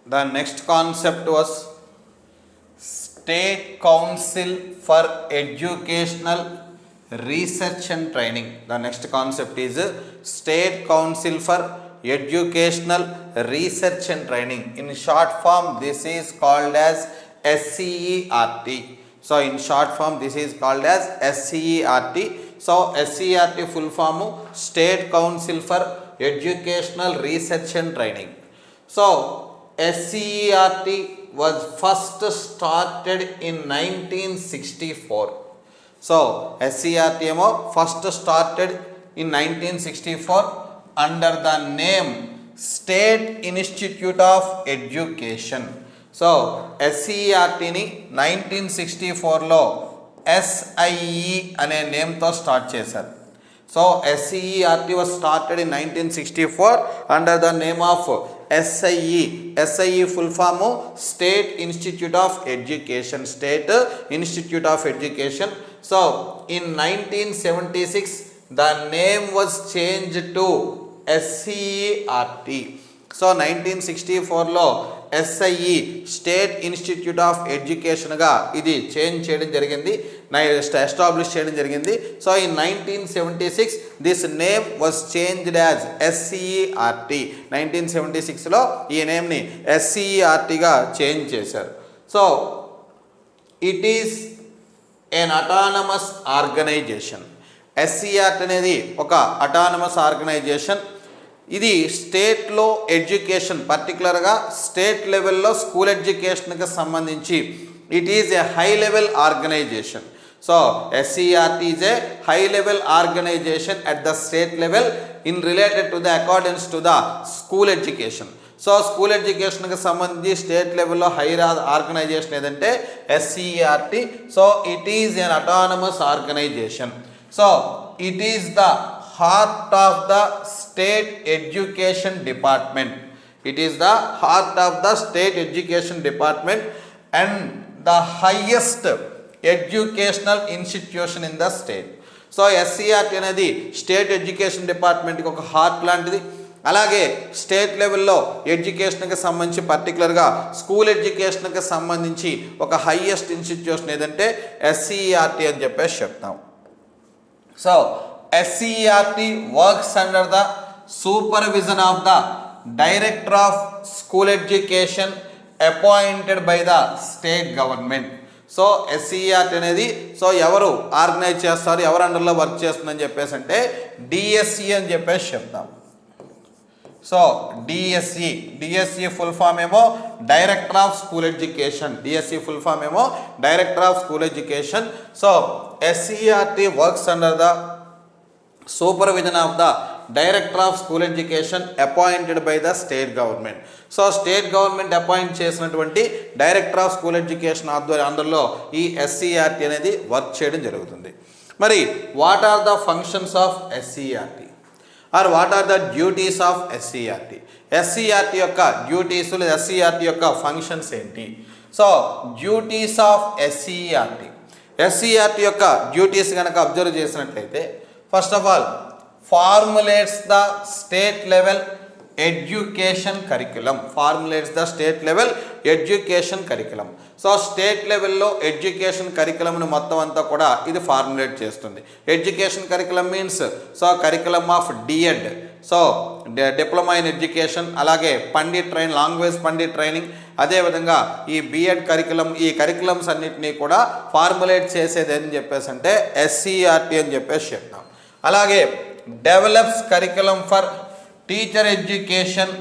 The next concept was State Council for Educational Research and Training. The next concept is State Council for Educational Research and Training. In short form, this is called as SCERT. So in short form, this is called as SCERT. So SCERT full form State Council for Educational Research and Training. So SCERT was first started in 1964. So SCERT first started in 1964 under the name State Institute of Education. So SCERT ని 1964లో SIE అనే నేమ్తో start చేశారు. So SCERT was started in 1964 under the name of SIE. SIE full form State Institute of Education. State Institute of Education. So in 1976 the name was changed to SCERT. So 1964లో SIE state institute of ఎడ్యుకేషన్గా ఇది change చేయడం జరిగింది, establish చేయడం జరిగింది. So in 1976 this name was changed as SCERT. 1976లో ఈ నేమ్ని SCERTగా చేంజ్ చేశారు. So it is an autonomous organisation. SCERT అనేది ఒక అటానమస్ ఆర్గనైజేషన్. ఇది స్టేట్లో ఎడ్యుకేషన్, పర్టికులర్గా స్టేట్ లెవెల్లో స్కూల్ ఎడ్యుకేషన్కి సంబంధించి it is a high level organization. So SCERT is a high level organization at the state level in related to the accordance to the school education. So school ఎడ్యుకేషన్కి సంబంధించి state లెవెల్లో high organization ఏదంటే SCERT. So it is an autonomous organization. So it is the heart of the state education department. It is the heart of the state education department and the highest educational institution in the state. So SCERT అనేది state education డిపార్ట్మెంట్కి ఒక heart లాంటిది. అలాగే state లెవెల్లో ఎడ్యుకేషన్కి సంబంధించి పర్టికులర్గా school ఎడ్యుకేషన్కి సంబంధించి ఒక హైయెస్ట్ ఇన్స్టిట్యూషన్ ఏదంటే SCERT అని చెప్పేసి చెప్తాం. So SCERT works under the supervision of the Director of School Education appointed by the state government. So SCERT అనేది సో ఎవరు ఆర్గనైజ్ చేస్తారు, ఎవరు అండర్లో వర్క్ చేస్తుందని చెప్పేసి అంటే DSE అని చెప్పేసి చెప్తాం. సో డిఎస్సి ఫుల్ ఫామ్ ఏమో director of school education. DSC full form ఏమో director of school education. So SCERT works under the supervision of the director of school education appointed by the state government. So state government appoint చేసినటువంటి director of school education ఆధ్వర్యంలో ఈ SCERT అనేది work చేయడం జరుగుతుంది. మరి what are the functions of SCERT or what are the duties of SCERT? SCERT యొక్క duties లేదా SCERT యొక్క ఫంక్షన్స్ ఏంటి? సో డ్యూటీస్ ఆఫ్ SCERT యొక్క డ్యూటీస్ కనుక అబ్జర్వ్ చేసినట్లయితే first of all formulates the state level education curriculum. Formulates the state level education curriculum. So state లెవెల్లో education కరికులంను మొత్తం అంతా కూడా ఇది ఫార్ములేట్ చేస్తుంది. Education curriculum means so curriculum of DEd, so diploma in education, అలాగే pandit train language pandit training, అదేవిధంగా ఈ బిఎడ్ కరికులం, ఈ కరికులమ్స్ అన్నింటినీ కూడా ఫార్ములేట్ చేసేది అని చెప్పేసి అంటే SCERT అని చెప్పేసి చెప్తాం. అలాగే develops curriculum for teacher education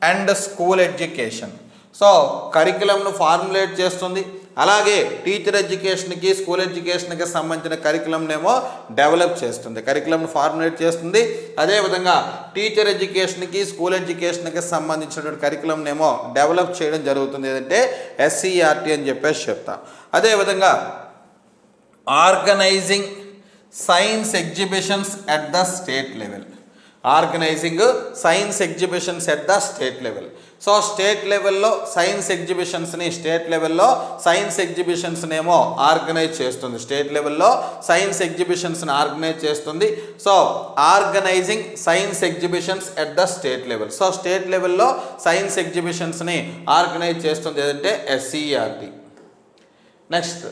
and school education. So కరికులంను ఫార్ములేట్ చేస్తుంది, అలాగే టీచర్ ఎడ్యుకేషన్కి స్కూల్ ఎడ్యుకేషన్కి సంబంధించిన కరికులంనేమో డెవలప్ చేస్తుంది, కరికులంను ఫార్ములేట్ చేస్తుంది. అదేవిధంగా టీచర్ ఎడ్యుకేషన్కి స్కూల్ ఎడ్యుకేషన్కి సంబంధించినటువంటి కరికులంనేమో డెవలప్ చేయడం జరుగుతుంది ఏదంటే SCERT అని చెప్పేసి చెప్తాం. అదేవిధంగా organizing science exhibitions at the state level. Organizing science exhibitions at the state level. So state లెవెల్లో సైన్స్ ఎగ్జిబిషన్స్ని ఏమో ఆర్గనైజ్ చేస్తుంది. స్టేట్ లెవెల్లో సైన్స్ ఎగ్జిబిషన్స్ని ఆర్గనైజ్ చేస్తుంది. So organizing science exhibitions at the state level. So state లెవెల్లో science ఎగ్జిబిషన్స్ని organize చేస్తుంది ఏదంటే SCRT. Next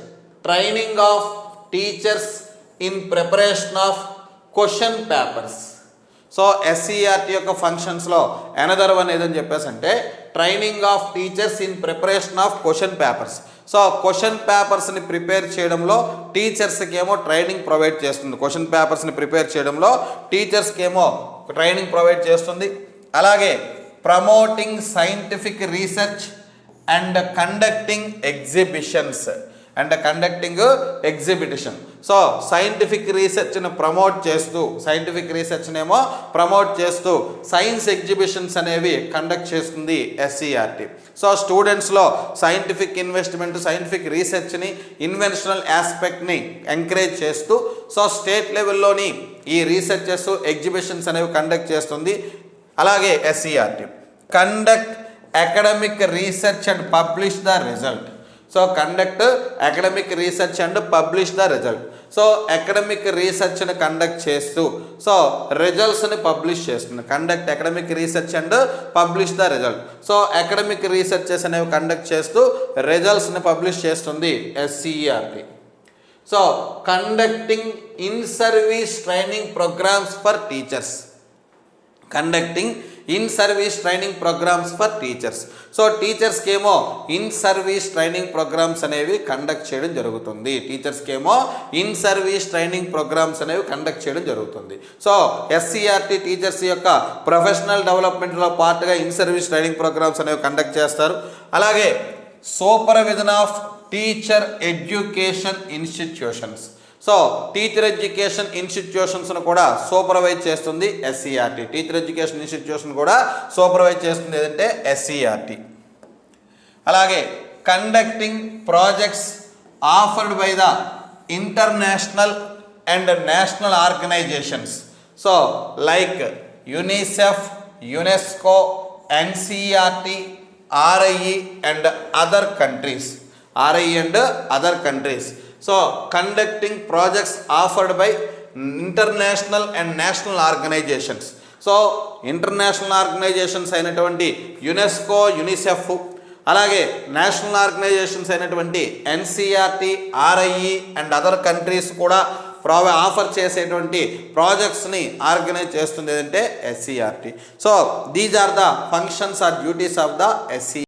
training of teachers in preparation of question papers. So SCRT యొక్క ఫంక్షన్స్లో అనదర్ వన్ ఏదని చెప్పేసి అంటే training of teachers in preparation of question papers. So question పేపర్స్ని ప్రిపేర్ చేయడంలో టీచర్స్కి ఏమో ట్రైనింగ్ ప్రొవైడ్ చేస్తుంది. క్వశ్చన్ పేపర్స్ని ప్రిపేర్ చేయడంలో టీచర్స్కి ఏమో ట్రైనింగ్ ప్రొవైడ్ చేస్తుంది. అలాగే promoting scientific research and conducting exhibitions so scientific రీసెర్చ్ని ప్రమోట్ చేస్తూ సైన్స్ ఎగ్జిబిషన్స్ అనేవి కండక్ట్ చేస్తుంది ఎస్సీఆర్టీ. సో స్టూడెంట్స్లో సైంటిఫిక్ ఇన్వెస్ట్మెంట్, సైంటిఫిక్ రీసెర్చ్ని, ఇన్వెన్షనల్ ఆస్పెక్ట్ని ఎంకరేజ్ చేస్తూ సో స్టేట్ లెవెల్లోని ఈ రీసెర్చెస్ ఎగ్జిబిషన్స్ అనేవి కండక్ట్ చేస్తుంది. అలాగే SCERT conduct academic research and publish the result. So conduct academic research and publish the result. So academic రీసెర్చ్ని కండక్ట్ చేస్తూ సో రిజల్ట్స్ని పబ్లిష్ చేస్తుంది. Conduct academic research and publish the result. So academic researches అనేవి conduct చేస్తూ రిజల్ట్స్ని publish చేస్తుంది SCERT. So conducting in service training programmes for teachers. So టీచర్స్కి ఏమో ఇన్ సర్వీస్ ట్రైనింగ్ ప్రోగ్రామ్స్ అనేవి కండక్ట్ చేయడం జరుగుతుంది. సో ఎస్సీఆర్టీ టీచర్స్ యొక్క ప్రొఫెషనల్ డెవలప్మెంట్లో పార్ట్గా ఇన్ సర్వీస్ ట్రైనింగ్ ప్రోగ్రామ్స్ అనేవి కండక్ట్ చేస్తారు. అలాగే supervision of teacher education institutions. So teacher education ఇన్స్టిట్యూషన్స్ను కూడా సూపర్వైజ్ చేస్తుంది ఎస్సీఆర్టీ. ఏదంటే ఎస్సీఆర్టీ. అలాగే conducting projects offered by the international and national organisations. So like UNICEF, UNESCO, NCERT, RIE and other countries. So conducting projects offered by international and national organizations. So international organizations అయినటువంటి UNESCO, UNICEF, అలాగే national organizations అయినటువంటి NCRT, RIE and other countries కూడా offer చేసేటువంటి ప్రాజెక్ట్స్ని organize చేస్తుంది ఏంటంటే ఎస్సీఆర్టీ. So these are the functions or duties of the SC.